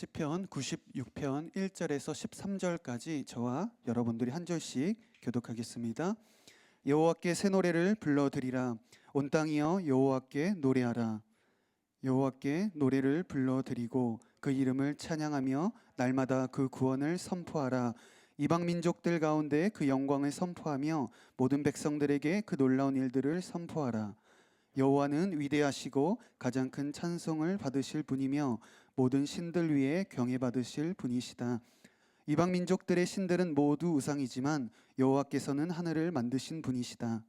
시편 96편 1절에서 13절까지 저와 여러분들이 한 절씩 교독하겠습니다. 여호와께 새 노래를 불러드리라. 온 땅이여 여호와께 노래하라. 여호와께 노래를 불러드리고 그 이름을 찬양하며 날마다 그 구원을 선포하라. 이방 민족들 가운데 그 영광을 선포하며 모든 백성들에게 그 놀라운 일들을 선포하라. 여호와는 위대하시고 가장 큰 찬송을 받으실 분이며 모든 신들 위에 경외 받으실 분이시다. 이방 민족들의 신들은 모두 우상이지만 여호와께서는 하늘을 만드신 분이시다.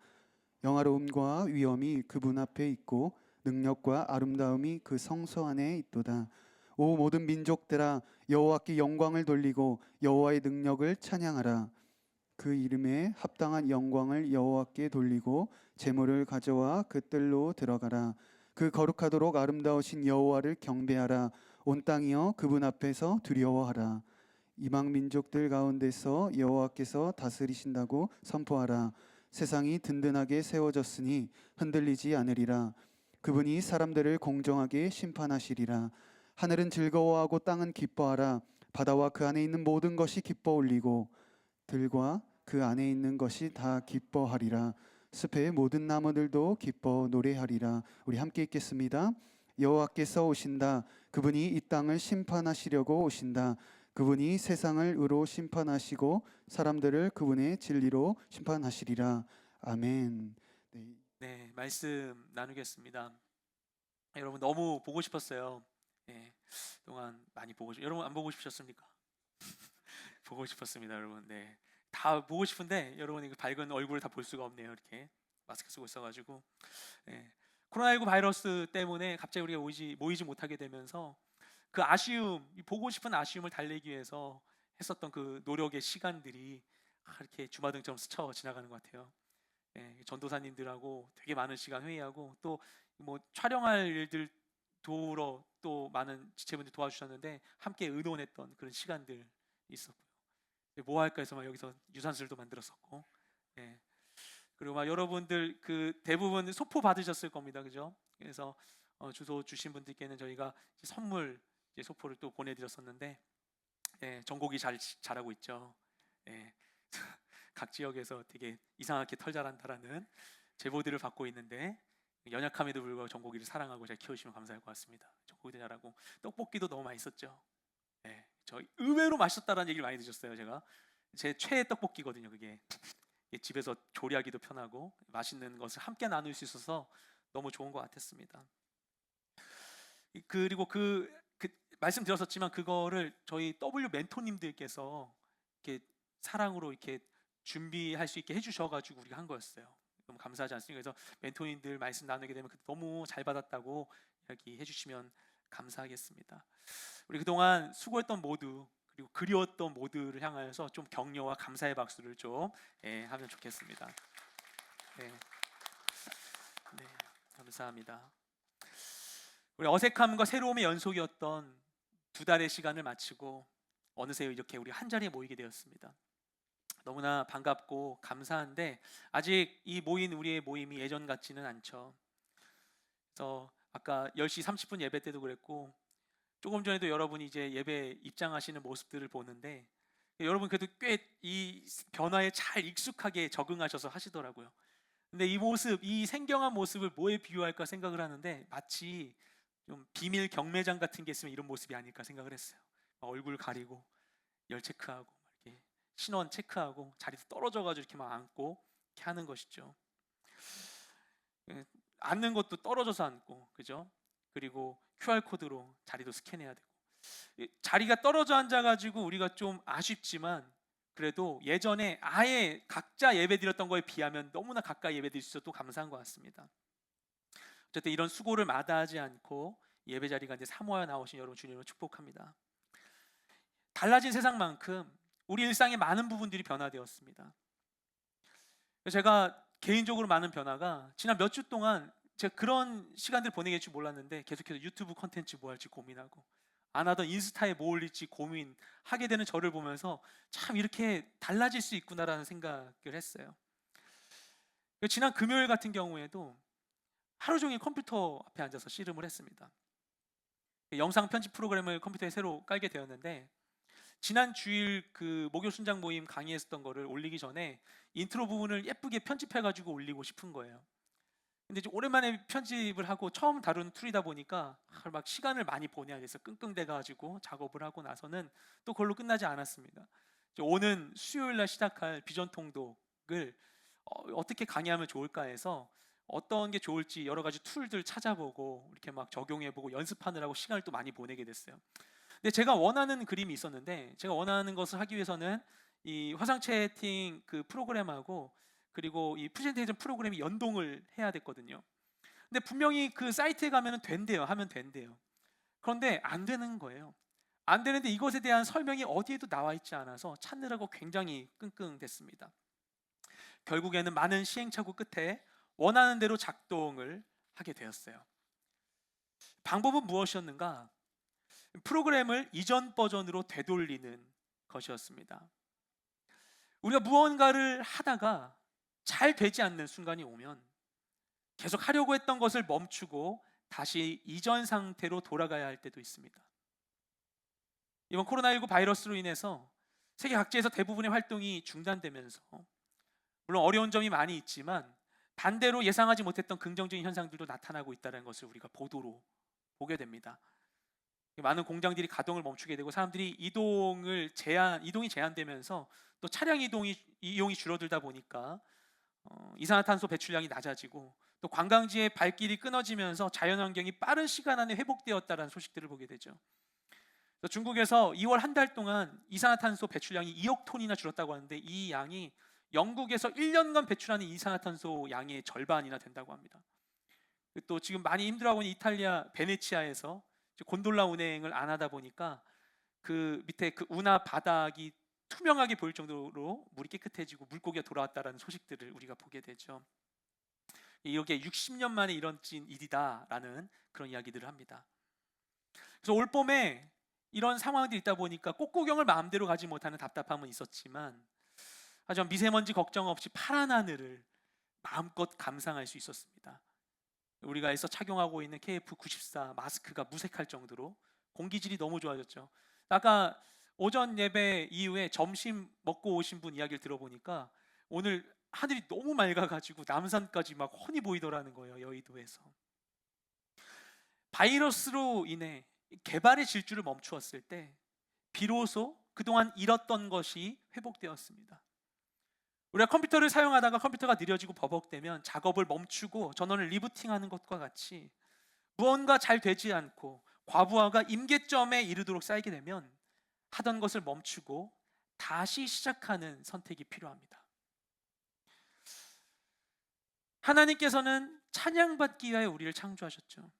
영화로움과 위엄이 그분 앞에 있고 능력과 아름다움이 그 성소 안에 있도다. 오 모든 민족들아 여호와께 영광을 돌리고 여호와의 능력을 찬양하라. 그 이름에 합당한 영광을 여호와께 돌리고 제물을 가져와 그 뜰로 들어가라. 그 거룩하도록 아름다우신 여호와를 경배하라. 온 땅이여 그분 앞에서 두려워하라. 이방 민족들 가운데서 여호와께서 다스리신다고 선포하라. 세상이 든든하게 세워졌으니 흔들리지 않으리라. 그분이 사람들을 공정하게 심판하시리라. 하늘은 즐거워하고 땅은 기뻐하라. 바다와 그 안에 있는 모든 것이 기뻐 올리고 들과 그 안에 있는 것이 다 기뻐하리라. 숲의 모든 나무들도 기뻐 노래하리라. 우리 함께 읽겠습니다. 여호와께서 오신다. 그분이 이 땅을 심판하시려고 오신다. 그분이 세상을 의로 심판하시고 사람들을 그분의 진리로 심판하시리라. 아멘. 네. 네, 말씀 나누겠습니다. 여러분 너무 보고 싶었어요. 네, 그동안 많이 여러분 안 보고 싶으셨습니까? 보고 싶었습니다, 여러분. 네, 다 보고 싶은데 여러분 이거 밝은 얼굴을 다 볼 수가 없네요. 이렇게 마스크 쓰고 있어가지고. 네, 코로나19 바이러스 때문에 갑자기 우리가 모이지 못하게 되면서 그 아쉬움, 보고 싶은 아쉬움을 달래기 위해서 했었던 그 노력의 시간들이 이렇게 주마등처럼 스쳐 지나가는 것 같아요. 전도사님들하고 되게 많은 시간 회의하고 또 뭐 촬영할 일들 도우러 또 많은 지체분들 도와주셨는데 함께 의논했던 그런 시간들 있었고요. 뭐 할까 해서 막 여기서 유산슬도 만들었었고, 예. 그리고 막 여러분들 그 대부분 소포 받으셨을 겁니다, 그죠? 그래서 주소 주신 분들께는 저희가 선물 소포를 또 보내드렸었는데, 예, 전곡이 잘하고 있죠. 예. 각 지역에서 되게 이상하게 털 자란다라는 제보들을 받고 있는데 연약함에도 불구하고 전고기를 사랑하고 잘 키우시면 감사할 것 같습니다. 전고기도 잘하고 떡볶이도 너무 맛있었죠. 네, 저 의외로 맛있었다라는 얘기를 많이 드셨어요. 제가 제 최애 떡볶이거든요. 그게 집에서 조리하기도 편하고 맛있는 것을 함께 나눌 수 있어서 너무 좋은 것 같았습니다. 그리고 그 말씀드렸었지만 그거를 저희 W 멘토님들께서 이렇게 사랑으로 이렇게 준비할 수 있게 해주셔가지고 우리가 한 거였어요. 너무 감사하지 않습니까? 그래서 멘토님들 말씀 나누게 되면 너무 잘 받았다고 이야기해 주시면 감사하겠습니다. 우리 그동안 수고했던 모두 그리고 그리웠던 모두를 향하여서 좀 격려와 감사의 박수를 좀 하면 좋겠습니다. 네. 네, 감사합니다. 우리 어색함과 새로움의 연속이었던 2달의 시간을 마치고 어느새 이렇게 우리 한 자리에 모이게 되었습니다. 너무나 반갑고 감사한데 아직 이 우리의 모임이 예전 같지는 않죠. 그래서 아까 10시 30분 예배 때도 그랬고 조금 전에도 여러분이 이제 예배 입장하시는 모습들을 보는데 여러분 그래도 꽤 이 변화에 잘 익숙하게 적응하셔서 하시더라고요. 근데 이 모습, 이 생경한 모습을 뭐에 비유할까 생각을 하는데 마치 좀 비밀 경매장 같은 게 있으면 이런 모습이 아닐까 생각을 했어요. 얼굴 가리고 열 체크하고 이렇게 신원 체크하고 자리도 떨어져가지고 이렇게 막 앉고 이렇게 하는 것이죠. 앉는 것도 떨어져서 앉고, 그죠? 그리고 QR 코드로 자리도 스캔해야 되고. 자리가 떨어져 앉아가지고 우리가 좀 아쉽지만 그래도 예전에 아예 각자 예배 드렸던 거에 비하면 너무나 가까이 예배 드릴 수 있어서 또 감사한 것 같습니다. 어쨌든 이런 수고를 마다하지 않고 예배 자리가 이제 사모하여 나오신 여러분 주님을 축복합니다. 달라진 세상만큼 우리 일상의 많은 부분들이 변화되었습니다. 제가 개인적으로 많은 변화가 지난 몇 주 동안 제가 그런 시간들 보내게 될 줄 몰랐는데 계속해서 유튜브 콘텐츠 뭐 할지 고민하고 안 하던 인스타에 뭐 올릴지 고민하게 되는 저를 보면서 참 이렇게 달라질 수 있구나라는 생각을 했어요. 지난 금요일 같은 경우에도 하루 종일 컴퓨터 앞에 앉아서 씨름을 했습니다. 영상 편집 프로그램을 컴퓨터에 새로 깔게 되었는데, 지난 주일 그 목요 순장 모임 강의했었던 거를 올리기 전에 인트로 부분을 예쁘게 편집해가지고 올리고 싶은 거예요. 근데 이제 오랜만에 편집을 하고 처음 다룬 툴이다 보니까 막 시간을 많이 보내야 돼서 끙끙대가지고 작업을 하고 나서는 또 그걸로 끝나지 않았습니다. 이제 오는 수요일 날 시작할 비전 통독을 어떻게 강의하면 좋을까 해서 어떤 게 좋을지 여러 가지 툴들 찾아보고 이렇게 막 적용해보고 연습하느라고 시간을 또 많이 보내게 됐어요. 근데 제가 원하는 그림이 있었는데, 제가 원하는 것을 하기 위해서는 이 화상 채팅 그 프로그램하고 그리고 이 프레젠테이션 프로그램이 연동을 해야 됐거든요. 근데 분명히 그 사이트에 가면 된대요. 하면 된대요. 그런데 안 되는 거예요. 안 되는데 이것에 대한 설명이 어디에도 나와 있지 않아서 찾느라고 굉장히 끙끙댔습니다. 결국에는 많은 시행착오 끝에 원하는 대로 작동을 하게 되었어요. 방법은 무엇이었는가? 프로그램을 이전 버전으로 되돌리는 것이었습니다. 우리가 무언가를 하다가 잘 되지 않는 순간이 오면 계속 하려고 했던 것을 멈추고 다시 이전 상태로 돌아가야 할 때도 있습니다. 이번 코로나19 바이러스로 인해서 세계 각지에서 대부분의 활동이 중단되면서 물론 어려운 점이 많이 있지만 반대로 예상하지 못했던 긍정적인 현상들도 나타나고 있다는 것을 우리가 보도로 보게 됩니다. 많은 공장들이 가동을 멈추게 되고 사람들이 이동이 제한되면서 또 차량 이용이 줄어들다 보니까 이산화탄소 배출량이 낮아지고 또 관광지의 발길이 끊어지면서 자연환경이 빠른 시간 안에 회복되었다는 소식들을 보게 되죠. 중국에서 2월 한 달 동안 이산화탄소 배출량이 2억 톤이나 줄었다고 하는데, 이 양이 영국에서 1년간 배출하는 이산화탄소 양의 절반이나 된다고 합니다. 또 지금 많이 힘들어하고 있는 이탈리아 베네치아에서 곤돌라 운행을 안 하다 보니까 그 밑에 그 운하 바닥이 투명하게 보일 정도로 물이 깨끗해지고 물고기가 돌아왔다라는 소식들을 우리가 보게 되죠. 이게 60년 만에 이뤄진 일이다라는 그런 이야기들을 합니다. 그래서 올 봄에 이런 상황들이 있다 보니까 꽃구경을 마음대로 가지 못하는 답답함은 있었지만, 하지만 미세먼지 걱정 없이 파란 하늘을 마음껏 감상할 수 있었습니다. 우리가 애써 착용하고 있는 KF94 마스크가 무색할 정도로 공기질이 너무 좋아졌죠. 아까 오전 예배 이후에 점심 먹고 오신 분 이야기를 들어보니까 오늘 하늘이 너무 맑아가지고 남산까지 막 훤히 보이더라는 거예요. 여의도에서. 바이러스로 인해 개발의 질주를 멈추었을 때 비로소 그동안 잃었던 것이 회복되었습니다. 우리가 컴퓨터를 사용하다가 컴퓨터가 느려지고 버벅대면 작업을 멈추고 전원을 리부팅하는 것과 같이 무언가 잘 되지 않고 과부하가 임계점에 이르도록 쌓이게 되면 하던 것을 멈추고 다시 시작하는 선택이 필요합니다. 하나님께서는 찬양받기 위하여 우리를 창조하셨죠.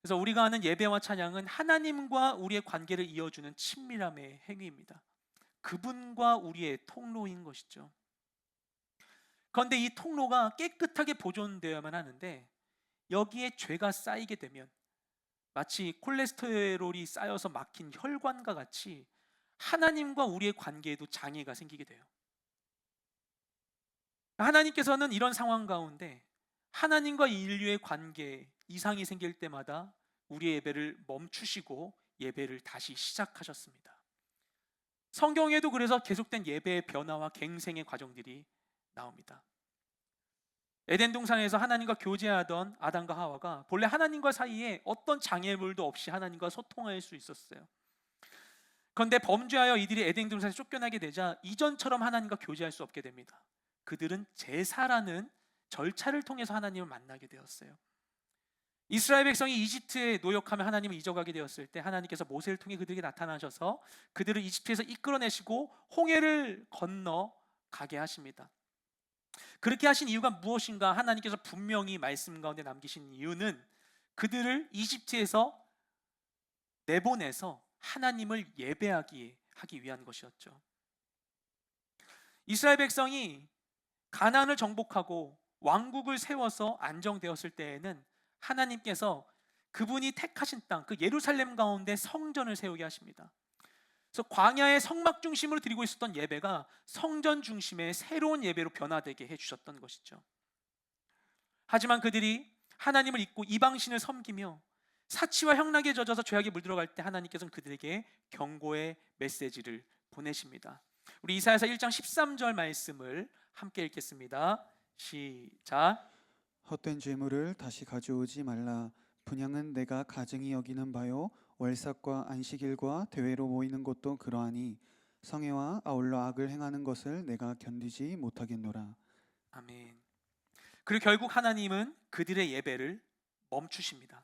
그래서 우리가 하는 예배와 찬양은 하나님과 우리의 관계를 이어주는 친밀함의 행위입니다. 그분과 우리의 통로인 것이죠. 그런데 이 통로가 깨끗하게 보존되어야만 하는데, 여기에 죄가 쌓이게 되면 마치 콜레스테롤이 쌓여서 막힌 혈관과 같이 하나님과 우리의 관계에도 장애가 생기게 돼요. 하나님께서는 이런 상황 가운데 하나님과 인류의 관계에 이상이 생길 때마다 우리의 예배를 멈추시고 예배를 다시 시작하셨습니다. 성경에도 그래서 계속된 예배의 변화와 갱생의 과정들이 나옵니다. 에덴 동산에서 하나님과 교제하던 아담과 하와가 본래 하나님과 사이에 어떤 장애물도 없이 하나님과 소통할 수 있었어요. 그런데 범죄하여 이들이 에덴 동산에서 쫓겨나게 되자 이전처럼 하나님과 교제할 수 없게 됩니다. 그들은 제사라는 절차를 통해서 하나님을 만나게 되었어요. 이스라엘 백성이 이집트에 노역하며 하나님을 잊어가게 되었을 때 하나님께서 모세를 통해 그들에게 나타나셔서 그들을 이집트에서 이끌어내시고 홍해를 건너 가게 하십니다. 그렇게 하신 이유가 무엇인가? 하나님께서 분명히 말씀 가운데 남기신 이유는 그들을 이집트에서 내보내서 하나님을 예배하기 위한 것이었죠. 이스라엘 백성이 가나안을 정복하고 왕국을 세워서 안정되었을 때에는 하나님께서 그분이 택하신 땅, 그 예루살렘 가운데 성전을 세우게 하십니다. 그래서 광야의 성막 중심으로 드리고 있었던 예배가 성전 중심의 새로운 예배로 변화되게 해주셨던 것이죠. 하지만 그들이 하나님을 잊고 이방신을 섬기며 사치와 향락에 젖어서 죄악에 물들어갈 때 하나님께서는 그들에게 경고의 메시지를 보내십니다. 우리 이사야서 1장 13절 말씀을 함께 읽겠습니다. 시작. 헛된 재물을 다시 가져오지 말라. 분향은 내가 가증히 여기는 바요, 월삭과 안식일과 대회로 모이는 것도 그러하니 성회와 아울러 악을 행하는 것을 내가 견디지 못하겠노라. 아멘. 그리고 결국 하나님은 그들의 예배를 멈추십니다.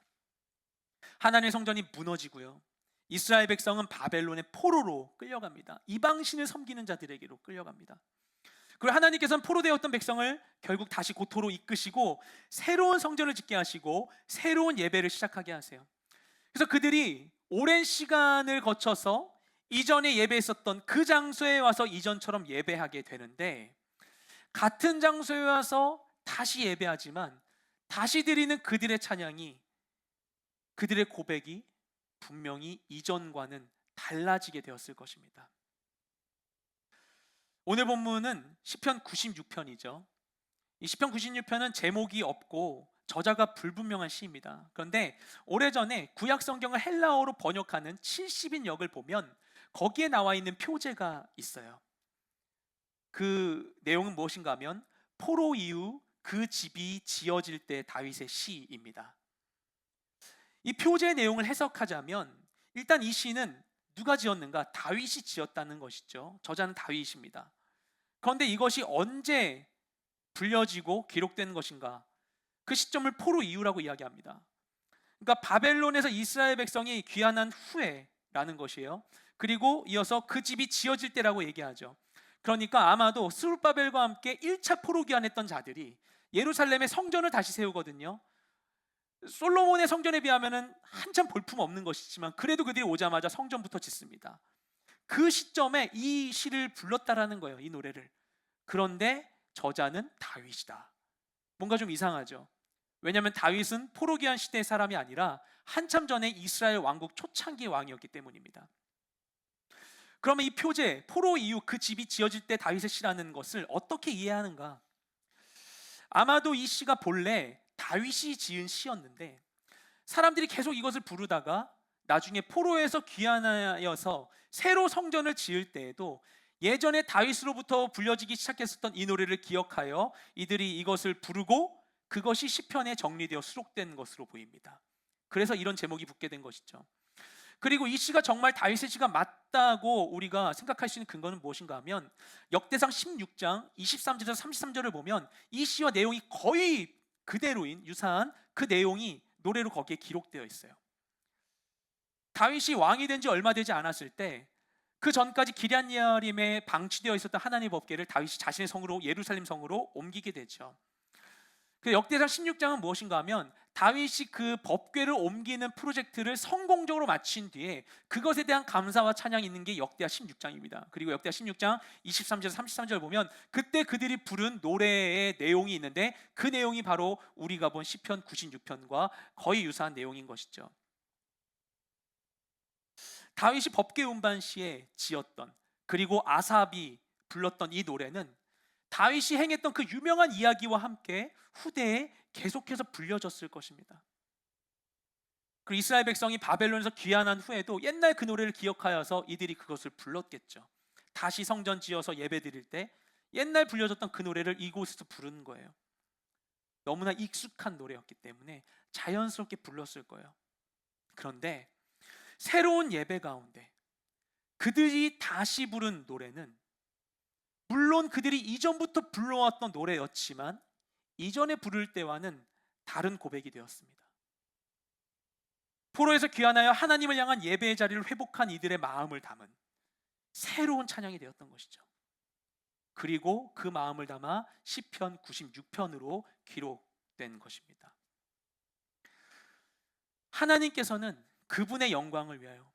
하나님의 성전이 무너지고요, 이스라엘 백성은 바벨론의 포로로 끌려갑니다. 이방신을 섬기는 자들에게로 끌려갑니다. 그리고 하나님께서는 포로되었던 백성을 결국 다시 고토로 이끄시고 새로운 성전을 짓게 하시고 새로운 예배를 시작하게 하세요. 그래서 그들이 오랜 시간을 거쳐서 이전에 예배했었던 그 장소에 와서 이전처럼 예배하게 되는데, 같은 장소에 와서 다시 예배하지만 다시 드리는 그들의 찬양이, 그들의 고백이 분명히 이전과는 달라지게 되었을 것입니다. 오늘 본문은 시편 96편이죠. 이 시편 96편은 제목이 없고 저자가 불분명한 시입니다. 그런데 오래전에 구약 성경을 헬라어로 번역하는 70인역을 보면 거기에 나와 있는 표제가 있어요. 그 내용은 무엇인가 하면 포로 이후 그 집이 지어질 때 다윗의 시입니다. 이 표제의 내용을 해석하자면 일단 이 시는 누가 지었는가? 다윗이 지었다는 것이죠. 저자는 다윗입니다. 그런데 이것이 언제 불려지고 기록된 것인가? 그 시점을 포로 이후라고 이야기합니다. 그러니까 바벨론에서 이스라엘 백성이 귀환한 후에라는 것이에요. 그리고 이어서 그 집이 지어질 때라고 얘기하죠. 그러니까 아마도 스룹바벨과 함께 1차 포로 귀환했던 자들이 예루살렘의 성전을 다시 세우거든요. 솔로몬의 성전에 비하면 한참 볼품 없는 것이지만 그래도 그들이 오자마자 성전부터 짓습니다. 그 시점에 이 시를 불렀다라는 거예요, 이 노래를. 그런데 저자는 다윗이다. 뭔가 좀 이상하죠. 왜냐하면 다윗은 포로 귀환 시대의 사람이 아니라 한참 전에 이스라엘 왕국 초창기 왕이었기 때문입니다. 그러면 이 표제, 포로 이후 그 집이 지어질 때 다윗의 시라는 것을 어떻게 이해하는가? 아마도 이 시가 본래 다윗이 지은 시였는데 사람들이 계속 이것을 부르다가 나중에 포로에서 귀환하여서 새로 성전을 지을 때에도 예전에 다윗으로부터 불려지기 시작했었던 이 노래를 기억하여 이들이 이것을 부르고 그것이 시편에 정리되어 수록된 것으로 보입니다. 그래서 이런 제목이 붙게 된 것이죠. 그리고 이 시가 정말 다윗의 시가 맞다고 우리가 생각할 수 있는 근거는 무엇인가 하면 역대상 16장 23절에서 33절을 보면 이 시와 내용이 거의 그대로인 유사한 그 내용이 노래로 거기에 기록되어 있어요. 다윗이 왕이 된 지 얼마 되지 않았을 때 그 전까지 기럇야림에 방치되어 있었던 하나님의 법궤를 다윗이 자신의 성으로 예루살렘 성으로 옮기게 되죠. 그 역대상 16장은 무엇인가 하면 다윗이 그 법궤를 옮기는 프로젝트를 성공적으로 마친 뒤에 그것에 대한 감사와 찬양이 있는 게 역대하 16장입니다. 그리고 역대하 16장 23절 33절 보면 그때 그들이 부른 노래의 내용이 있는데 그 내용이 바로 우리가 본 시편 96편과 거의 유사한 내용인 것이죠. 다윗이 법궤 운반 시에 지었던, 그리고 아삽이 불렀던 이 노래는 다윗이 행했던 그 유명한 이야기와 함께 후대에 계속해서 불려졌을 것입니다. 그리고 이스라엘 백성이 바벨론에서 귀환한 후에도 옛날 그 노래를 기억하여서 이들이 그것을 불렀겠죠. 다시 성전 지어서 예배 드릴 때 옛날 불려졌던 그 노래를 이곳에서 부르는 거예요. 너무나 익숙한 노래였기 때문에 자연스럽게 불렀을 거예요. 그런데 새로운 예배 가운데 그들이 다시 부른 노래는 물론 그들이 이전부터 불러왔던 노래였지만 이전에 부를 때와는 다른 고백이 되었습니다. 포로에서 귀환하여 하나님을 향한 예배의 자리를 회복한 이들의 마음을 담은 새로운 찬양이 되었던 것이죠. 그리고 그 마음을 담아 시편 96편으로 기록된 것입니다. 하나님께서는 그분의 영광을 위하여,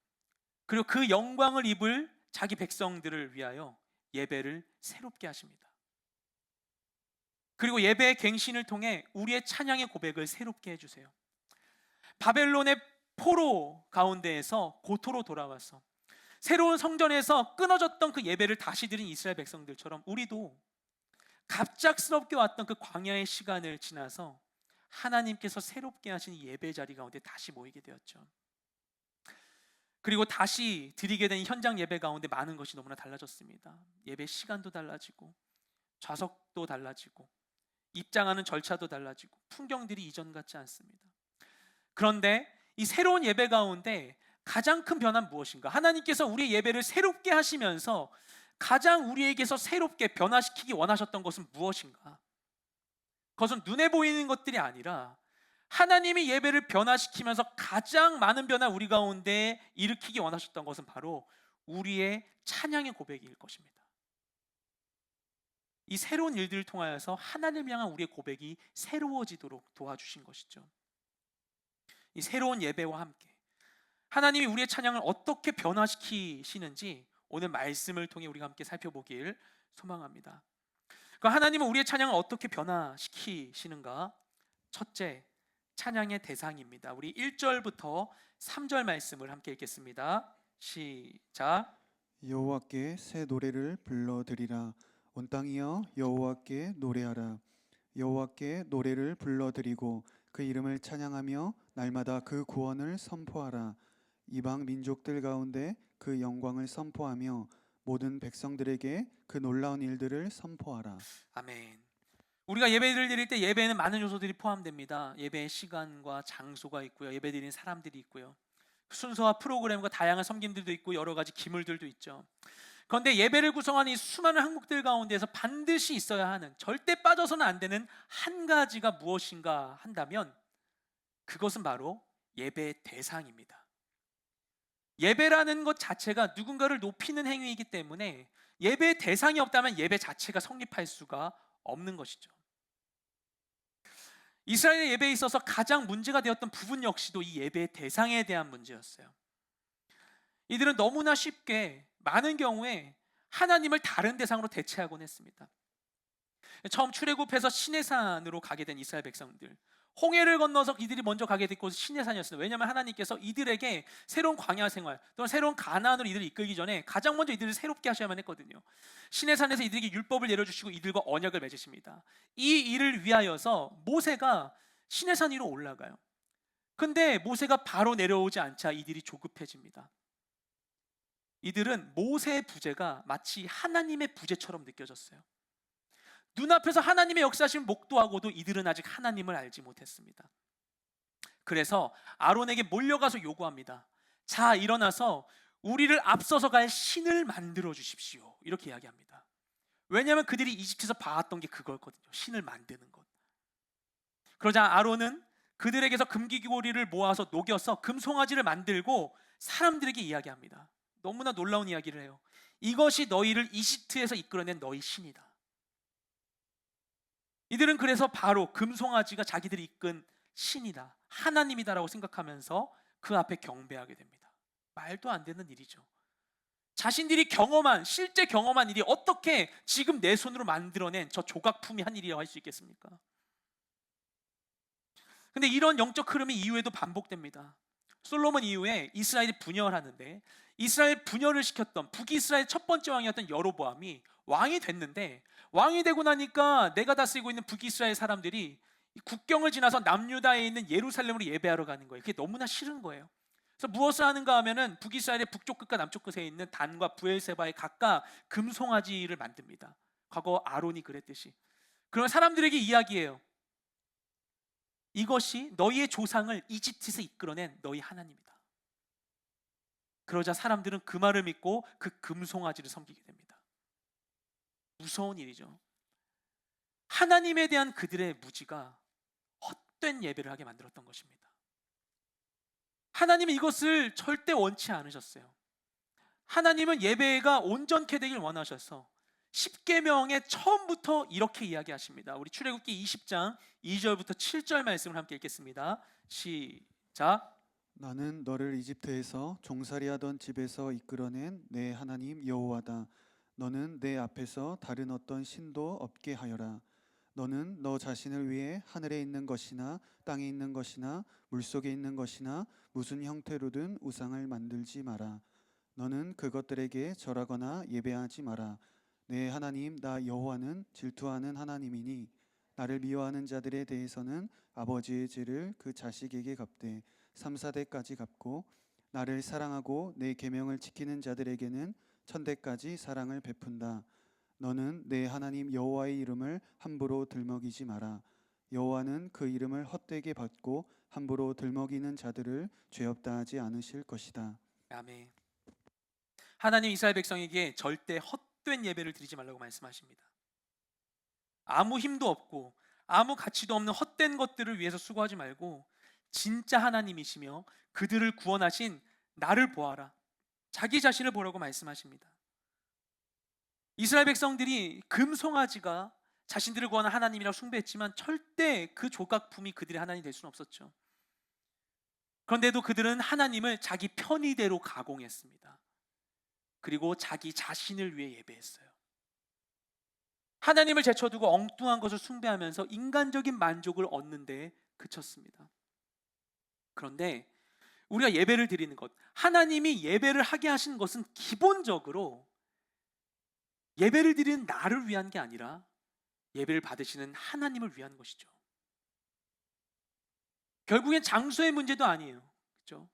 그리고 그 영광을 입을 자기 백성들을 위하여 예배를 새롭게 하십니다. 그리고 예배의 갱신을 통해 우리의 찬양의 고백을 새롭게 해주세요. 바벨론의 포로 가운데에서 고토로 돌아와서 새로운 성전에서 끊어졌던 그 예배를 다시 드린 이스라엘 백성들처럼 우리도 갑작스럽게 왔던 그 광야의 시간을 지나서 하나님께서 새롭게 하신 이 예배 자리 가운데 다시 모이게 되었죠. 그리고 다시 드리게 된 현장 예배 가운데 많은 것이 너무나 달라졌습니다. 예배 시간도 달라지고 좌석도 달라지고 입장하는 절차도 달라지고 풍경들이 이전 같지 않습니다. 그런데 이 새로운 예배 가운데 가장 큰 변화는 무엇인가? 하나님께서 우리의 예배를 새롭게 하시면서 가장 우리에게서 새롭게 변화시키기 원하셨던 것은 무엇인가? 그것은 눈에 보이는 것들이 아니라 하나님이 예배를 변화시키면서 가장 많은 변화 우리 가운데 일으키기 원하셨던 것은 바로 우리의 찬양의 고백일 것입니다. 이 새로운 일들을 통하여서 하나님을 향한 우리의 고백이 새로워지도록 도와주신 것이죠. 이 새로운 예배와 함께 하나님이 우리의 찬양을 어떻게 변화시키시는지 오늘 말씀을 통해 우리가 함께 살펴보길 소망합니다. 하나님은 우리의 찬양을 어떻게 변화시키시는가? 첫째, 찬양의 대상입니다. 우리 1절부터 3절 말씀을 함께 읽겠습니다. 시작. 여호와께 새 노래를 불러드리라. 온 땅이여 여호와께 노래하라. 여호와께 노래를 불러드리고 그 이름을 찬양하며 날마다 그 구원을 선포하라. 이방 민족들 가운데 그 영광을 선포하며 모든 백성들에게 그 놀라운 일들을 선포하라. 아멘. 우리가 예배를 드릴 때 예배에는 많은 요소들이 포함됩니다. 예배의 시간과 장소가 있고요. 예배 드리는 사람들이 있고요. 순서와 프로그램과 다양한 섬김들도 있고 여러 가지 기물들도 있죠. 그런데 예배를 구성하는 이 수많은 항목들 가운데서 반드시 있어야 하는, 절대 빠져서는 안 되는 한 가지가 무엇인가 한다면 그것은 바로 예배의 대상입니다. 예배라는 것 자체가 누군가를 높이는 행위이기 때문에 예배의 대상이 없다면 예배 자체가 성립할 수가 없는 것이죠. 이스라엘의 예배에 있어서 가장 문제가 되었던 부분 역시도 이 예배의 대상에 대한 문제였어요. 이들은 너무나 쉽게 많은 경우에 하나님을 다른 대상으로 대체하곤 했습니다. 처음 출애굽해서 시내산으로 가게 된 이스라엘 백성들, 홍해를 건너서 이들이 먼저 가게 됐고 시내산이었습니다. 왜냐하면 하나님께서 이들에게 새로운 광야 생활 또는 새로운 가나안으로 이들을 이끌기 전에 가장 먼저 이들을 새롭게 하셔야만 했거든요. 시내산에서 이들에게 율법을 내려주시고 이들과 언약을 맺으십니다. 이 일을 위하여서 모세가 시내산 위로 올라가요. 근데 모세가 바로 내려오지 않자 이들이 조급해집니다. 이들은 모세의 부재가 마치 하나님의 부재처럼 느껴졌어요. 눈앞에서 하나님의 역사하심을 목도하고도 이들은 아직 하나님을 알지 못했습니다. 그래서 아론에게 몰려가서 요구합니다. 자, 일어나서 우리를 앞서서 갈 신을 만들어 주십시오. 이렇게 이야기합니다. 왜냐하면 그들이 이집트에서 봐왔던 게 그거였거든요. 신을 만드는 것. 그러자 아론은 그들에게서 금귀고리를 모아서 녹여서 금송아지를 만들고 사람들에게 이야기합니다. 너무나 놀라운 이야기를 해요. 이것이 너희를 이집트에서 이끌어낸 너희 신이다. 이들은 그래서 바로 금송아지가 자기들이 이끈 신이다, 하나님이다라고 생각하면서 그 앞에 경배하게 됩니다. 말도 안 되는 일이죠. 자신들이 실제 경험한 일이 어떻게 지금 내 손으로 만들어낸 저 조각품이 한 일이라고 할 수 있겠습니까? 근데 이런 영적 흐름이 이후에도 반복됩니다. 솔로몬 이후에 이스라엘이 분열하는데, 이스라엘 분열을 시켰던 북이스라엘 첫 번째 왕이었던 여로보암이 왕이 됐는데, 왕이 되고 나니까 내가 다스리고 있는 북이스라엘 사람들이 국경을 지나서 남유다에 있는 예루살렘으로 예배하러 가는 거예요. 그게 너무나 싫은 거예요. 그래서 무엇을 하는가 하면은 북이스라엘의 북쪽 끝과 남쪽 끝에 있는 단과 부엘세바에 각각 금송아지를 만듭니다. 과거 아론이 그랬듯이. 그런 사람들에게 이야기해요. 이것이 너희의 조상을 이집트에서 이끌어낸 너희 하나님이다. 그러자 사람들은 그 말을 믿고 그 금송아지를 섬기게 됩니다. 무서운 일이죠. 하나님에 대한 그들의 무지가 헛된 예배를 하게 만들었던 것입니다. 하나님은 이것을 절대 원치 않으셨어요. 하나님은 예배가 온전케 되길 원하셔서 10계명의 처음부터 이렇게 이야기하십니다. 우리 출애굽기 20장 2절부터 7절 말씀을 함께 읽겠습니다. 시작. 나는 너를 이집트에서 종살이하던 집에서 이끌어낸 내 하나님 여호와다. 너는 내 앞에서 다른 어떤 신도 없게 하여라. 너는 너 자신을 위해 하늘에 있는 것이나 땅에 있는 것이나 물속에 있는 것이나 무슨 형태로든 우상을 만들지 마라. 너는 그것들에게 절하거나 예배하지 마라. 내 하나님 나 여호와는 질투하는 하나님이니 나를 미워하는 자들에 대해서는 아버지의 죄를 그 자식에게 갚되 3, 4대까지 갚고 나를 사랑하고 내 계명을 지키는 자들에게는 천대까지 사랑을 베푼다. 너는 내 하나님 여호와의 이름을 함부로 들먹이지 마라. 여호와는 그 이름을 헛되게 받고 함부로 들먹이는 자들을 죄 없다 하지 않으실 것이다. 아멘. 하나님 이스라엘 백성에게 절대 헛된 예배를 드리지 말라고 말씀하십니다. 아무 힘도 없고 아무 가치도 없는 헛된 것들을 위해서 수고하지 말고 진짜 하나님이시며 그들을 구원하신 나를 보아라. 자기 자신을 보라고 말씀하십니다. 이스라엘 백성들이 금송아지가 자신들을 구하는 하나님이라고 숭배했지만 절대 그 조각품이 그들의 하나님이 될 수는 없었죠. 그런데도 그들은 하나님을 자기 편의대로 가공했습니다. 그리고 자기 자신을 위해 예배했어요. 하나님을 제쳐두고 엉뚱한 것을 숭배하면서 인간적인 만족을 얻는 데 그쳤습니다. 그런데 우리가 예배를 드리는 것, 하나님이 예배를 하게 하신 것은 기본적으로 예배를 드리는 나를 위한 게 아니라 예배를 받으시는 하나님을 위한 것이죠. 결국엔 장소의 문제도 아니에요. 그렇죠?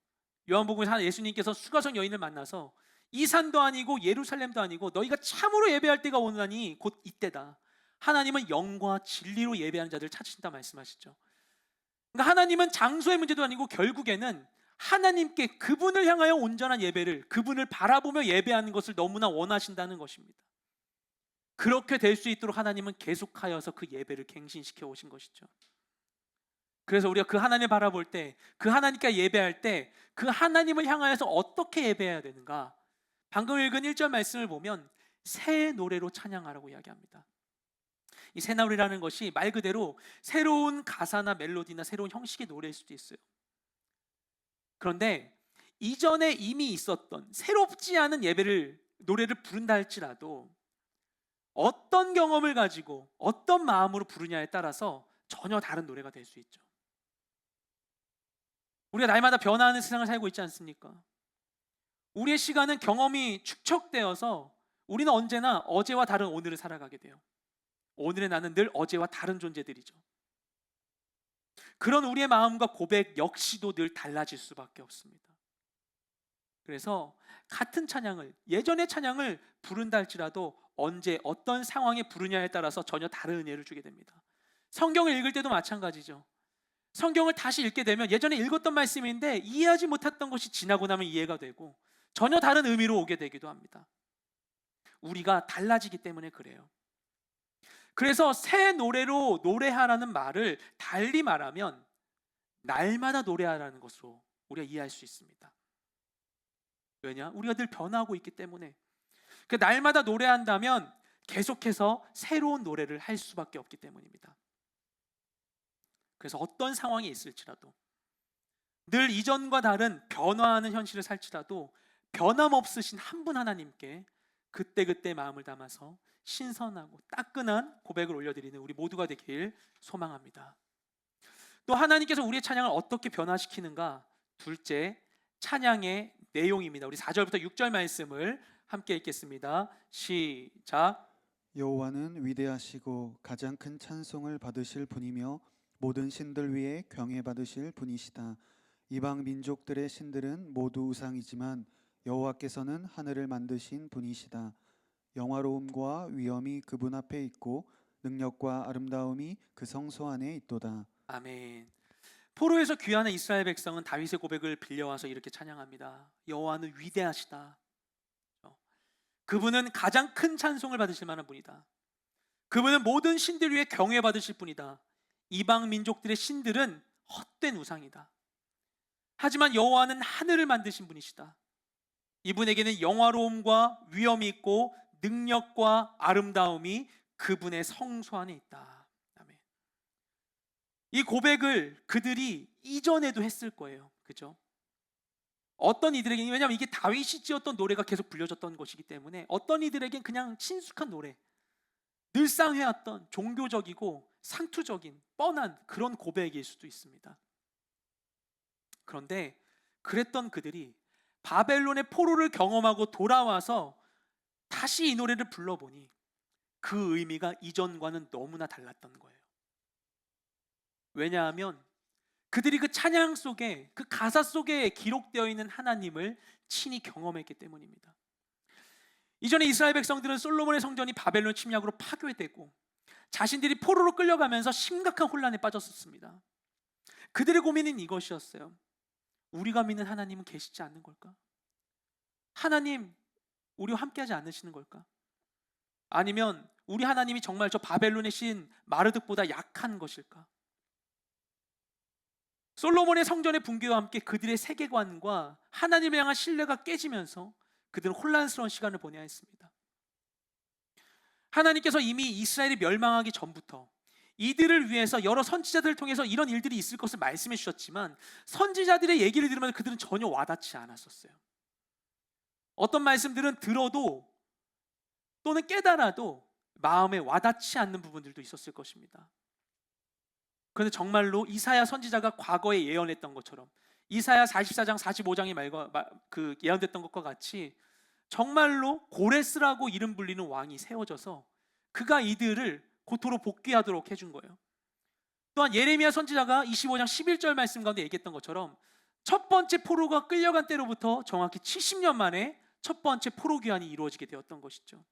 요한복음에서 예수님께서 수가성 여인을 만나서 이 산도 아니고 예루살렘도 아니고 너희가 참으로 예배할 때가 오느니 곧 이때다. 하나님은 영과 진리로 예배하는 자들을 찾으신다 말씀하시죠. 그러니까 하나님은 장소의 문제도 아니고 결국에는 하나님께 그분을 향하여 온전한 예배를, 그분을 바라보며 예배하는 것을 너무나 원하신다는 것입니다. 그렇게 될 수 있도록 하나님은 계속하여서 그 예배를 갱신시켜 오신 것이죠. 그래서 우리가 그 하나님을 바라볼 때, 그 하나님께 예배할 때 그 하나님을 향하여서 어떻게 예배해야 되는가? 방금 읽은 1절 말씀을 보면 새 노래로 찬양하라고 이야기합니다. 이 새 노래라는 것이 말 그대로 새로운 가사나 멜로디나 새로운 형식의 노래일 수도 있어요. 그런데 이전에 이미 있었던 새롭지 않은 노래를 부른다 할지라도 어떤 경험을 가지고 어떤 마음으로 부르냐에 따라서 전혀 다른 노래가 될 수 있죠. 우리가 날마다 변화하는 세상을 살고 있지 않습니까? 우리의 시간은 경험이 축적되어서 우리는 언제나 어제와 다른 오늘을 살아가게 돼요. 오늘의 나는 늘 어제와 다른 존재들이죠. 그런 우리의 마음과 고백 역시도 늘 달라질 수밖에 없습니다. 그래서 같은 찬양을, 예전의 찬양을 부른다 할지라도 언제 어떤 상황에 부르냐에 따라서 전혀 다른 은혜를 주게 됩니다. 성경을 읽을 때도 마찬가지죠. 성경을 다시 읽게 되면 예전에 읽었던 말씀인데 이해하지 못했던 것이 지나고 나면 이해가 되고 전혀 다른 의미로 오게 되기도 합니다. 우리가 달라지기 때문에 그래요. 그래서 새 노래로 노래하라는 말을 달리 말하면 날마다 노래하라는 것으로 우리가 이해할 수 있습니다. 왜냐? 우리가 늘 변화하고 있기 때문에. 그 날마다 노래한다면 계속해서 새로운 노래를 할 수밖에 없기 때문입니다. 그래서 어떤 상황이 있을지라도 늘 이전과 다른 변화하는 현실을 살지라도 변함없으신 한 분 하나님께 그때그때 마음을 담아서 신선하고 따끈한 고백을 올려드리는 우리 모두가 되길 소망합니다. 또 하나님께서 우리의 찬양을 어떻게 변화시키는가? 둘째, 찬양의 내용입니다. 우리 4절부터 6절 말씀을 함께 읽겠습니다. 시작. 여호와는 위대하시고 가장 큰 찬송을 받으실 분이며 모든 신들 위에 경외 받으실 분이시다. 이방 민족들의 신들은 모두 우상이지만 여호와께서는 하늘을 만드신 분이시다. 영화로움과 위엄이 그분 앞에 있고 능력과 아름다움이 그 성소 안에 있도다. 아멘. 포로에서 귀환한 이스라엘 백성은 다윗의 고백을 빌려와서 이렇게 찬양합니다. 여호와는 위대하시다. 그분은 가장 큰 찬송을 받으실 만한 분이다. 그분은 모든 신들 위에 경외 받으실 분이다. 이방 민족들의 신들은 헛된 우상이다. 하지만 여호와는 하늘을 만드신 분이시다. 이분에게는 영화로움과 위엄이 있고 능력과 아름다움이 그분의 성소 안에 있다. 아멘. 이 고백을 그들이 이전에도 했을 거예요. 그죠? 어떤 이들에게는, 왜냐하면 이게 다윗이 지었던 노래가 계속 불려졌던 것이기 때문에 어떤 이들에겐 그냥 친숙한 노래, 늘상 해왔던 종교적이고 상투적인 뻔한 그런 고백일 수도 있습니다. 그런데 그랬던 그들이 바벨론의 포로를 경험하고 돌아와서 다시 이 노래를 불러보니 그 의미가 이전과는 너무나 달랐던 거예요. 왜냐하면 그들이 그 찬양 속에, 그 가사 속에 기록되어 있는 하나님을 친히 경험했기 때문입니다. 이전에 이스라엘 백성들은 솔로몬의 성전이 바벨론 침략으로 파괴되고 자신들이 포로로 끌려가면서 심각한 혼란에 빠졌었습니다. 그들의 고민은 이것이었어요. 우리가 믿는 하나님은 계시지 않는 걸까? 하나님, 우리와 함께하지 않으시는 걸까? 아니면 우리 하나님이 정말 저 바벨론의 신 마르둑보다 약한 것일까? 솔로몬의 성전의 붕괴와 함께 그들의 세계관과 하나님을 향한 신뢰가 깨지면서 그들은 혼란스러운 시간을 보내야 했습니다. 하나님께서 이미 이스라엘이 멸망하기 전부터 이들을 위해서 여러 선지자들을 통해서 이런 일들이 있을 것을 말씀해 주셨지만 선지자들의 얘기를 들으면 그들은 전혀 와닿지 않았었어요. 어떤 말씀들은 들어도 또는 깨달아도 마음에 와닿지 않는 부분들도 있었을 것입니다. 그런데 정말로 이사야 선지자가 과거에 예언했던 것처럼 이사야 44장 45장의 말과 예언됐던 것과 같이 정말로 고레스라고 이름 불리는 왕이 세워져서 그가 이들을 고토로 복귀하도록 해준 거예요. 또한 예레미야 선지자가 25장 11절 말씀 가운데 얘기했던 것처럼 첫 번째 포로가 끌려간 때로부터 정확히 70년 만에 첫 번째 포로 귀환이 이루어지게 되었던 것이죠.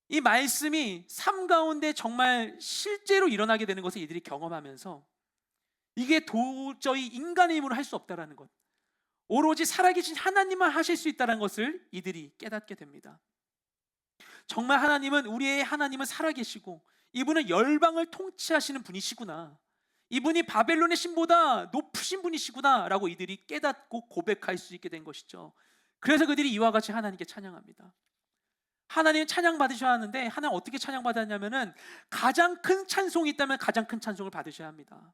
이 말씀이 삶 가운데 정말 실제로 일어나게 되는 것을 이들이 경험하면서 이게 도저히 인간의 힘으로 할 수 없다라는 것, 오로지 살아계신 하나님만 하실 수 있다는 것을 이들이 깨닫게 됩니다. 정말 하나님은, 우리의 하나님은 살아계시고 이분은 열방을 통치하시는 분이시구나, 이분이 바벨론의 신보다 높으신 분이시구나 라고 이들이 깨닫고 고백할 수 있게 된 것이죠. 그래서 그들이 이와 같이 하나님께 찬양합니다. 하나님 찬양 받으셔야 하는데 하나님 어떻게 찬양 받았냐면은 가장 큰 찬송이 있다면 가장 큰 찬송을 받으셔야 합니다.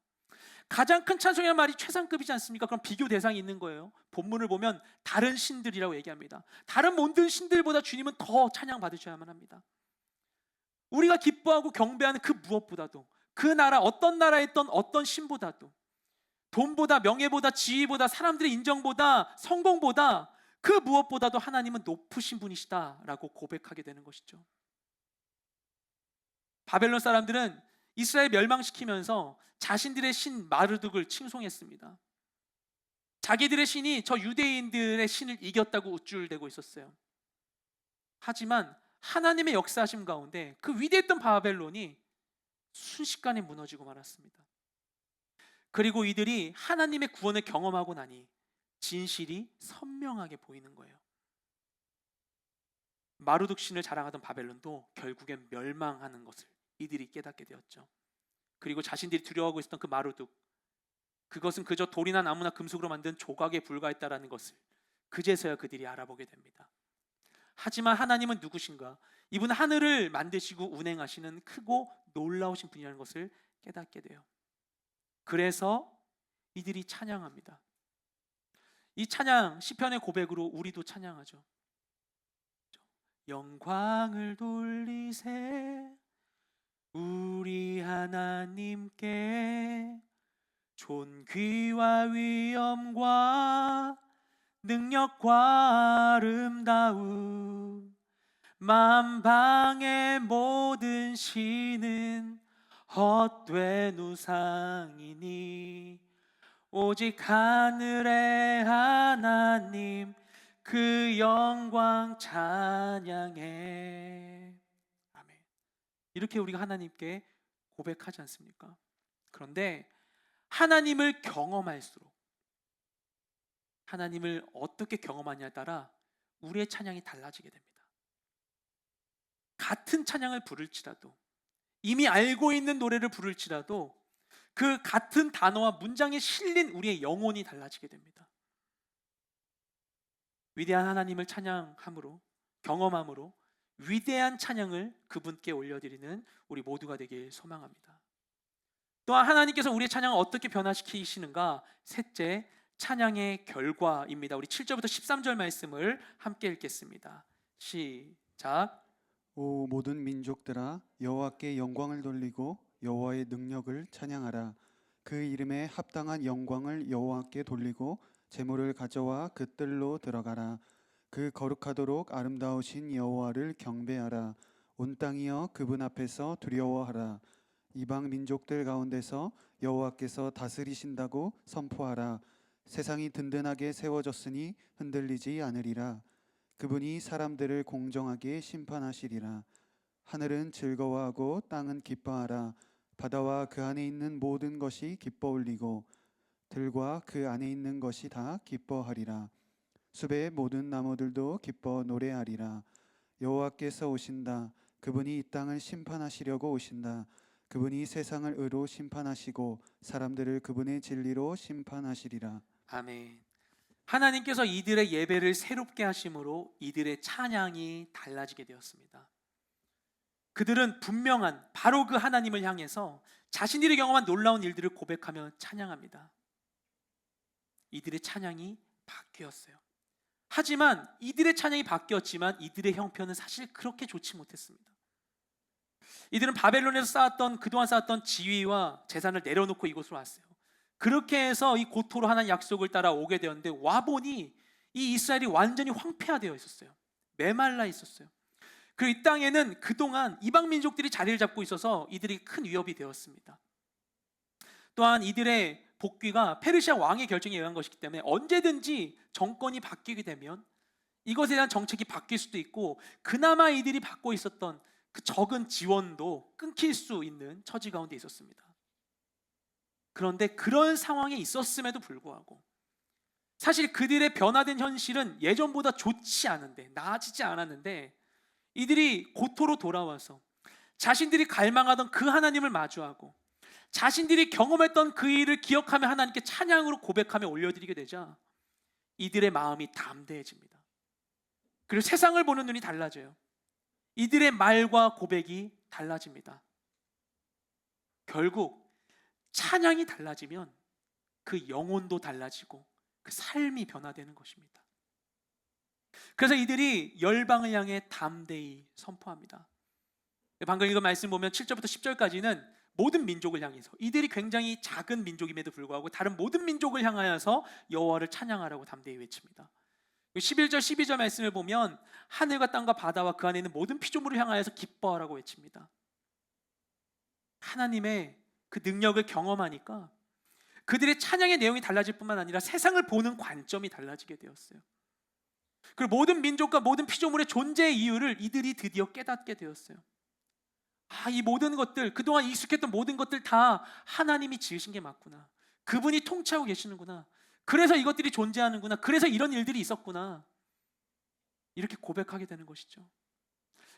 가장 큰 찬송이라는 말이 최상급이지 않습니까? 그럼 비교 대상이 있는 거예요. 본문을 보면 다른 신들이라고 얘기합니다. 다른 모든 신들보다 주님은 더 찬양 받으셔야만 합니다. 우리가 기뻐하고 경배하는 그 무엇보다도, 그 나라, 어떤 나라에 있던 어떤 신보다도, 돈보다, 명예보다, 지위보다, 사람들의 인정보다, 성공보다 그 무엇보다도 하나님은 높으신 분이시다라고 고백하게 되는 것이죠. 바벨론 사람들은 이스라엘 멸망시키면서 자신들의 신 마르둑을 칭송했습니다. 자기들의 신이 저 유대인들의 신을 이겼다고 우쭐대고 있었어요. 하지만 하나님의 역사하심 가운데 그 위대했던 바벨론이 순식간에 무너지고 말았습니다. 그리고 이들이 하나님의 구원을 경험하고 나니 진실이 선명하게 보이는 거예요. 마르둑 신을 자랑하던 바벨론도 결국엔 멸망하는 것을 이들이 깨닫게 되었죠. 그리고 자신들이 두려워하고 있었던 그 마르둑, 그것은 그저 돌이나 나무나 금속으로 만든 조각에 불과했다라는 것을 그제서야 그들이 알아보게 됩니다. 하지만 하나님은 누구신가? 이분은 하늘을 만드시고 운행하시는 크고 놀라우신 분이라는 것을 깨닫게 돼요. 그래서 이들이 찬양합니다. 이 찬양, 시편의 고백으로 우리도 찬양하죠. 영광을 돌리세 우리 하나님께, 존귀와 위엄과 능력과 아름다움, 만방의 모든 신은 헛된 우상이니 오직 하늘의 하나님 그 영광 찬양해. 아멘. 이렇게 우리가 하나님께 고백하지 않습니까? 그런데 하나님을 경험할수록, 하나님을 어떻게 경험하냐에 따라 우리의 찬양이 달라지게 됩니다. 같은 찬양을 부를지라도, 이미 알고 있는 노래를 부를지라도 그 같은 단어와 문장에 실린 우리의 영혼이 달라지게 됩니다. 위대한 하나님을 찬양함으로, 경험함으로 위대한 찬양을 그분께 올려드리는 우리 모두가 되길 소망합니다. 또한 하나님께서 우리의 찬양을 어떻게 변화시키시는가? 셋째, 찬양의 결과입니다. 우리 7절부터 13절 말씀을 함께 읽겠습니다. 시작. 오 모든 민족들아, 여호와께 영광을 돌리고 여호와의 능력을 찬양하라. 그 이름에 합당한 영광을 여호와께 돌리고 제물을 가져와 그 뜰로 들어가라. 그 거룩하도록 아름다우신 여호와를 경배하라. 온 땅이여 그분 앞에서 두려워하라. 이방 민족들 가운데서 여호와께서 다스리신다고 선포하라. 세상이 든든하게 세워졌으니 흔들리지 않으리라. 그분이 사람들을 공정하게 심판하시리라. 하늘은 즐거워하고 땅은 기뻐하라. 바다와 그 안에 있는 모든 것이 기뻐 울리고 들과 그 안에 있는 것이 다 기뻐하리라. 숲의 모든 나무들도 기뻐 노래하리라. 여호와께서 오신다. 그분이 이 땅을 심판하시려고 오신다. 그분이 세상을 의로 심판하시고 사람들을 그분의 진리로 심판하시리라. 아멘. 하나님께서 이들의 예배를 새롭게 하심으로 이들의 찬양이 달라지게 되었습니다. 그들은 분명한 바로 그 하나님을 향해서 자신들이 경험한 놀라운 일들을 고백하며 찬양합니다. 이들의 찬양이 바뀌었어요. 하지만 이들의 찬양이 바뀌었지만 이들의 형편은 사실 그렇게 좋지 못했습니다. 이들은 바벨론에서 그동안 쌓았던 지위와 재산을 내려놓고 이곳으로 왔어요. 그렇게 해서 이 고토로 하나님 약속을 따라 오게 되었는데 와보니 이 이스라엘이 완전히 황폐화되어 있었어요. 메말라 있었어요. 그리고 이 땅에는 그동안 이방 민족들이 자리를 잡고 있어서 이들이 큰 위협이 되었습니다. 또한 이들의 복귀가 페르시아 왕의 결정에 의한 것이기 때문에 언제든지 정권이 바뀌게 되면 이것에 대한 정책이 바뀔 수도 있고 그나마 이들이 받고 있었던 그 적은 지원도 끊길 수 있는 처지 가운데 있었습니다. 그런데 그런 상황에 있었음에도 불구하고 사실 그들의 변화된 현실은 예전보다 좋지 않은데, 나아지지 않았는데 이들이 고토로 돌아와서 자신들이 갈망하던 그 하나님을 마주하고 자신들이 경험했던 그 일을 기억하며 하나님께 찬양으로 고백하며 올려드리게 되자 이들의 마음이 담대해집니다. 그리고 세상을 보는 눈이 달라져요. 이들의 말과 고백이 달라집니다. 결국 찬양이 달라지면 그 영혼도 달라지고 그 삶이 변화되는 것입니다. 그래서 이들이 열방을 향해 담대히 선포합니다. 방금 읽은 말씀 보면 7절부터 10절까지는 모든 민족을 향해서 이들이 굉장히 작은 민족임에도 불구하고 다른 모든 민족을 향하여서 여호와를 찬양하라고 담대히 외칩니다. 11절 12절 말씀을 보면 하늘과 땅과 바다와 그 안에 있는 모든 피조물을 향하여서 기뻐하라고 외칩니다. 하나님의 그 능력을 경험하니까 그들의 찬양의 내용이 달라질 뿐만 아니라 세상을 보는 관점이 달라지게 되었어요. 그리고 모든 민족과 모든 피조물의 존재의 이유를 이들이 드디어 깨닫게 되었어요. 이 모든 것들, 그동안 익숙했던 모든 것들 다 하나님이 지으신 게 맞구나. 그분이 통치하고 계시는구나. 그래서 이것들이 존재하는구나. 그래서 이런 일들이 있었구나. 이렇게 고백하게 되는 것이죠.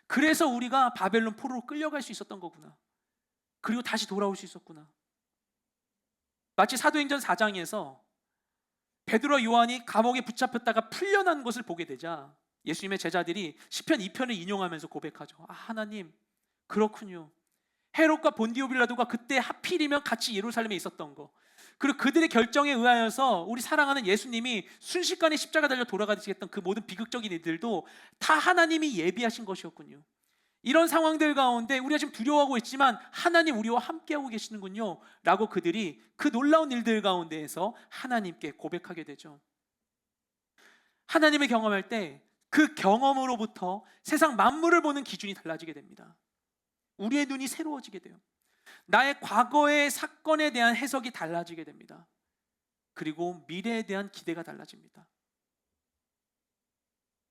그래서 우리가 바벨론 포로로 끌려갈 수 있었던 거구나. 그리고 다시 돌아올 수 있었구나. 마치 사도행전 4장에서 베드로와 요한이 감옥에 붙잡혔다가 풀려난 것을 보게 되자 예수님의 제자들이 시편 2편을 인용하면서 고백하죠. 하나님, 그렇군요. 헤롯과 본디오 빌라도가 그때 하필이면 같이 예루살렘에 있었던 거, 그리고 그들의 결정에 의하여서 우리 사랑하는 예수님이 순식간에 십자가 달려 돌아가시겠던 그 모든 비극적인 일들도 다 하나님이 예비하신 것이었군요. 이런 상황들 가운데 우리가 지금 두려워하고 있지만 하나님 우리와 함께하고 계시는군요 라고 그들이 그 놀라운 일들 가운데에서 하나님께 고백하게 되죠. 하나님을 경험할 때 그 경험으로부터 세상 만물을 보는 기준이 달라지게 됩니다. 우리의 눈이 새로워지게 돼요. 나의 과거의 사건에 대한 해석이 달라지게 됩니다. 그리고 미래에 대한 기대가 달라집니다.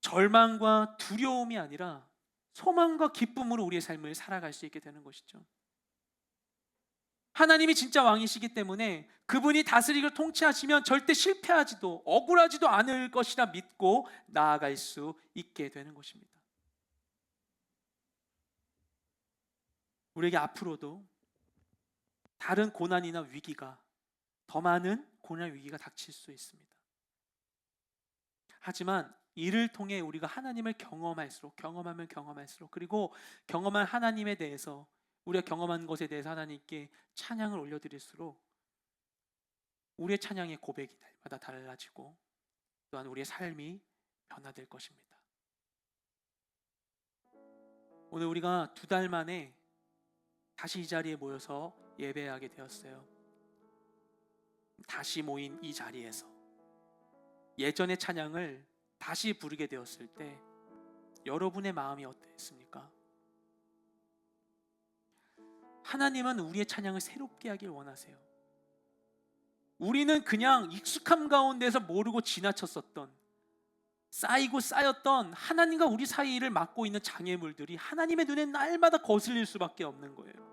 절망과 두려움이 아니라 소망과 기쁨으로 우리의 삶을 살아갈 수 있게 되는 것이죠. 하나님이 진짜 왕이시기 때문에 그분이 다스리고 통치하시면 절대 실패하지도 억울하지도 않을 것이라 믿고 나아갈 수 있게 되는 것입니다. 우리에게 앞으로도 다른 고난이나 위기가, 더 많은 고난 위기가 닥칠 수 있습니다. 하지만 이를 통해 우리가 하나님을 경험할수록 그리고 경험한 하나님에 대해서 우리가 경험한 것에 대해서 하나님께 찬양을 올려드릴수록 우리의 찬양의 고백이 날마다 달라지고 또한 우리의 삶이 변화될 것입니다. 오늘 우리가 2달 만에 다시 이 자리에 모여서 예배하게 되었어요. 다시 모인 이 자리에서 예전의 찬양을 다시 부르게 되었을 때 여러분의 마음이 어땠습니까? 하나님은 우리의 찬양을 새롭게 하길 원하세요. 우리는 그냥 익숙함 가운데서 모르고 지나쳤었던, 쌓이고 쌓였던 하나님과 우리 사이를 막고 있는 장애물들이 하나님의 눈에 날마다 거슬릴 수밖에 없는 거예요.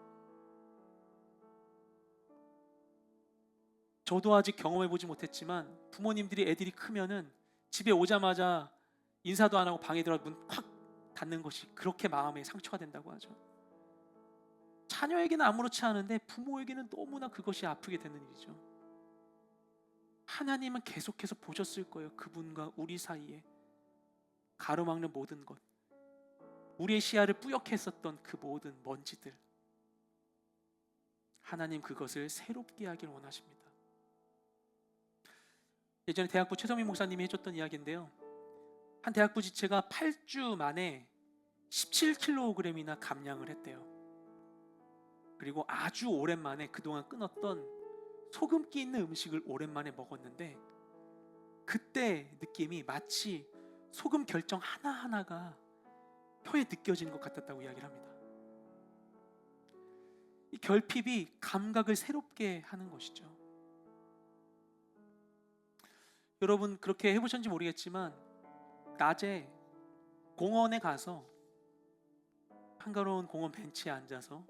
저도 아직 경험해보지 못했지만 부모님들이 애들이 크면은 집에 오자마자 인사도 안 하고 방에 들어가 문 콱 닫는 것이 그렇게 마음에 상처가 된다고 하죠. 자녀에게는 아무렇지 않은데 부모에게는 너무나 그것이 아프게 되는 일이죠. 하나님은 계속해서 보셨을 거예요. 그분과 우리 사이에 가로막는 모든 것, 우리의 시야를 뿌옇게 했었던 그 모든 먼지들, 하나님 그것을 새롭게 하길 원하십니다. 예전에 대학부 최성민 목사님이 해줬던 이야기인데요, 한 대학부 지체가 8주 만에 17kg이나 감량을 했대요. 그리고 아주 오랜만에 그동안 끊었던 소금기 있는 음식을 오랜만에 먹었는데, 그때 느낌이 마치 소금 결정 하나하나가 혀에 느껴지는 것 같았다고 이야기를 합니다. 이 결핍이 감각을 새롭게 하는 것이죠. 여러분 그렇게 해보셨는지 모르겠지만 낮에 공원에 가서 한가로운 공원 벤치에 앉아서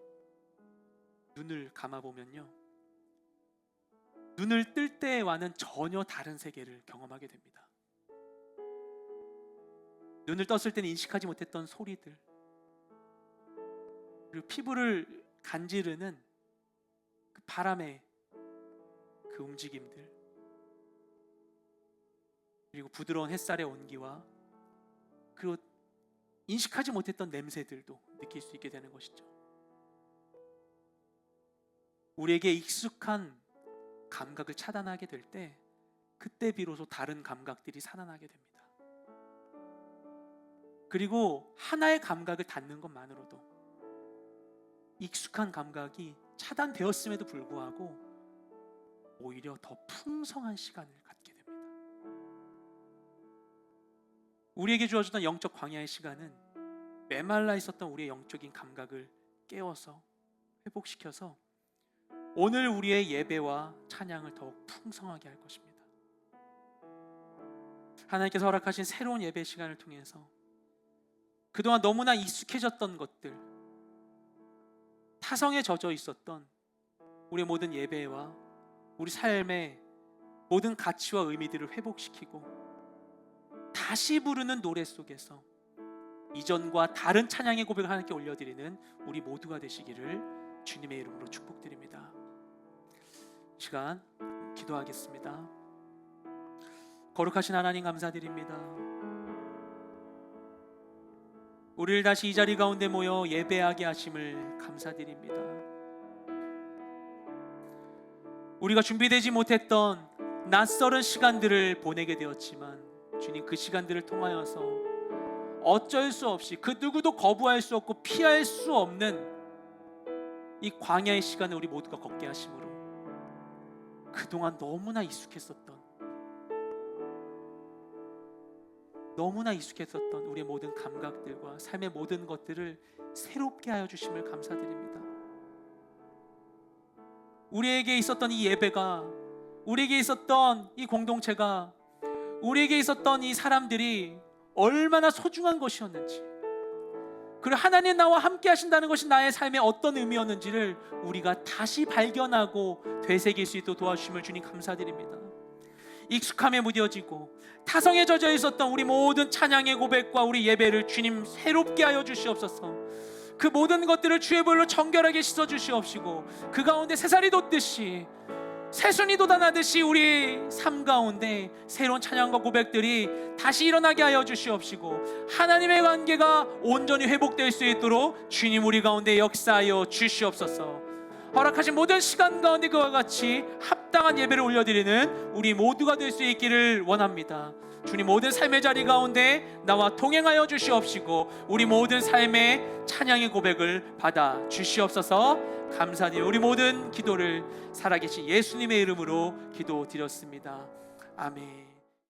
눈을 감아보면요, 눈을 뜰 때와는 전혀 다른 세계를 경험하게 됩니다. 눈을 떴을 때는 인식하지 못했던 소리들, 그리고 피부를 간지르는 그 바람의 그 움직임들, 그리고 부드러운 햇살의 온기와 그리고 인식하지 못했던 냄새들도 느낄 수 있게 되는 것이죠. 우리에게 익숙한 감각을 차단하게 될 때, 그때 비로소 다른 감각들이 살아나게 됩니다. 그리고 하나의 감각을 닫는 것만으로도, 익숙한 감각이 차단되었음에도 불구하고 오히려 더 풍성한 시간을 갖게 됩니다. 우리에게 주어졌던 영적 광야의 시간은 메말라 있었던 우리의 영적인 감각을 깨워서 회복시켜서 오늘 우리의 예배와 찬양을 더욱 풍성하게 할 것입니다. 하나님께서 허락하신 새로운 예배 시간을 통해서 그동안 너무나 익숙해졌던 것들, 타성에 젖어 있었던 우리의 모든 예배와 우리 삶의 모든 가치와 의미들을 회복시키고 다시 부르는 노래 속에서 이전과 다른 찬양의 고백을 하나님께 올려드리는 우리 모두가 되시기를 주님의 이름으로 축복드립니다. 이 시간 기도하겠습니다. 거룩하신 하나님 감사드립니다. 우리를 다시 이 자리 가운데 모여 예배하게 하심을 감사드립니다. 우리가 준비되지 못했던 낯설은 시간들을 보내게 되었지만 주님, 그 시간들을 통하여서 어쩔 수 없이 그 누구도 거부할 수 없고 피할 수 없는 이 광야의 시간을 우리 모두가 걷게 하심으로 그동안 너무나 익숙했었던 우리의 모든 감각들과 삶의 모든 것들을 새롭게 하여 주심을 감사드립니다. 우리에게 있었던 이 예배가, 우리에게 있었던 이 공동체가, 우리에게 있었던 이 사람들이 얼마나 소중한 것이었는지, 그리고 하나님 나와 함께 하신다는 것이 나의 삶에 어떤 의미였는지를 우리가 다시 발견하고 되새길 수 있도록 도와주심을 주님 감사드립니다. 익숙함에 무뎌지고 타성에 젖어 있었던 우리 모든 찬양의 고백과 우리 예배를 주님 새롭게 하여 주시옵소서. 그 모든 것들을 주의 볼로 정결하게 씻어 주시옵시고 그 가운데 새살이 돋듯이 새순이 돋아나듯이 우리 삶 가운데 새로운 찬양과 고백들이 다시 일어나게 하여 주시옵시고 하나님의 관계가 온전히 회복될 수 있도록 주님 우리 가운데 역사하여 주시옵소서. 허락하신 모든 시간 가운데 그와 같이 합당한 예배를 올려드리는 우리 모두가 될 수 있기를 원합니다. 주님, 모든 삶의 자리 가운데 나와 동행하여 주시옵시고 우리 모든 삶의 찬양의 고백을 받아 주시옵소서. 감사드려 우리 모든 기도를 살아계신 예수님의 이름으로 기도드렸습니다. 아멘.